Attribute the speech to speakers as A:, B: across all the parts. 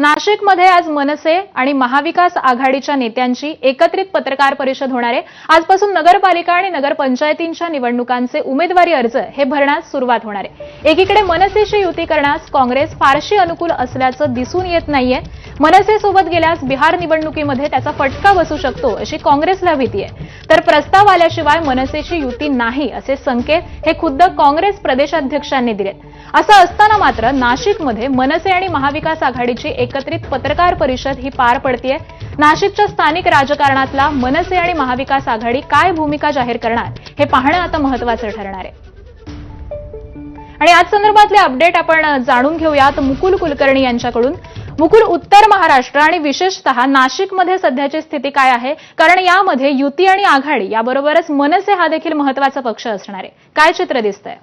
A: नाशिकमध्ये आज मनसे आणि महाविकास आघाडीच्या नेत्यांची एकत्रित पत्रकार परिषद होणार आहे। आजपासून नगरपालिका आणि नगरपंचायतींच्या निवडणुकांचे उमेदवारी अर्ज हे भरण्यास सुरुवात होणार आहे। एकीकडे मनसेशी युती करण्यास काँग्रेस फारशी अनुकूल असल्याचं दिसून येत नाहीये। मनसेसोबत गेल्यास बिहार निवडणुकीमध्ये त्याचा फटका बसू शकतो अशी काँग्रेसला भीती आहे। तर प्रस्ताव आल्याशिवाय मनसेशी युती नाही असे संकेत हे खुद्द काँग्रेस प्रदेशाध्यक्षांनी दिलेत। असं असताना मात्र नाशिकमध्ये मनसे आणि महाविकास आघाडीची एकत्रित पत्रकार परिषद ही पार पडतीये। नाशिकच्या स्थानिक राजकारणातला मनसे आणि महाविकास आघाडी काय भूमिका जाहीर करणार हे पाहणं आता महत्त्वाचं ठरणार आहे। आणि आज संदर्भातले अपडेट आपण जाणून घेऊयात मुकुल कुलकर्णी यांच्याकडून। मुकुल, उत्तर महाराष्ट्र आणि विशेषतः नाशिकमध्ये सध्याची स्थिती काय आहे? कारण यामध्ये युती आणि आघाडी याबरोबरच मनसे हा देखील महत्त्वाचा पक्ष असणार आहे। काय चित्र दिसतंय?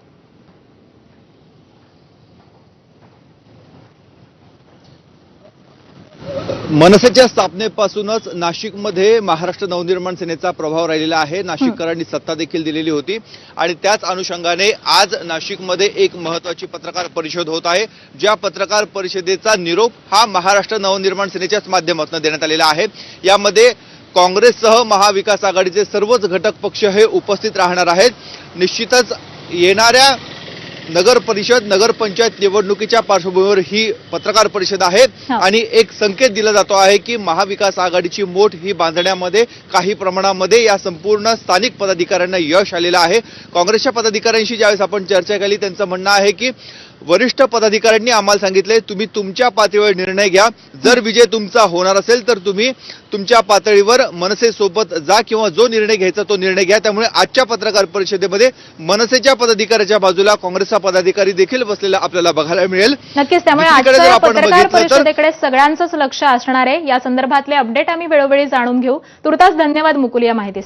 B: मनसेच्या स्थापनेपासूनच नाशिकमध्ये महाराष्ट्र नवनिर्माण सेनेचा प्रभाव राहिलेला आहे। नाशिककरांनी सत्ता देखील दिलेली होती आणि त्याच अनुषंगाने आज नाशिकमध्ये एक महत्त्वाची पत्रकार परिषद होत आहे। ज्या पत्रकार परिषदेचा निरोप हा महाराष्ट्र नवनिर्माण सेनेच्याच माध्यमातून देण्यात आलेला आहे। यामध्ये काँग्रेससह महाविकास आघाडीचे सर्वच घटक पक्ष हे उपस्थित राहणार आहेत। निश्चितच येणाऱ्या नगर परिषद नगरपंचायत निवडणुकीच्या पार्श्वभूमीवर ही पत्रकार परिषद आहे आणि एक संकेत दिला जातो आहे की महाविकास आघाडीची मोठ ही बांधण्यामध्ये काही प्रमाणामध्ये या संपूर्ण स्थानिक पदाधिकाऱ्यांना यश आलेलं आहे। काँग्रेसच्या पदाधिकाऱ्यांशी ज्यावेळेस आपण चर्चा केली त्यांचं म्हणणं आहे की वरिष्ठ पदाधिकाऱ्यांनी आम्हाला सांगितले तुम्ही तुमच्या पातळीवर निर्णय घ्या, जर विजय तुमचा होणार असेल तर तुम्ही तुमच्या पातळीवर मनसे सोबत जा किंवा जो निर्णय घ्यायचा तो निर्णय घ्या। त्यामुळे आजच्या पत्रकार परिषदेमध्ये मनसेच्या पदाधिकाऱ्याच्या बाजूला काँग्रेसचा पदाधिकारी देखील बसलेला आपल्याला बघायला मिळेल।
A: नक्कीच, त्यामुळे आजच्या पत्रकार परिषदेकडे सगळ्यांचंच लक्ष असणार आहे। या संदर्भातले अपडेट आम्ही वेळोवेळी जाणून घेऊ। तुर्तास धन्यवाद मुकुल या माहिती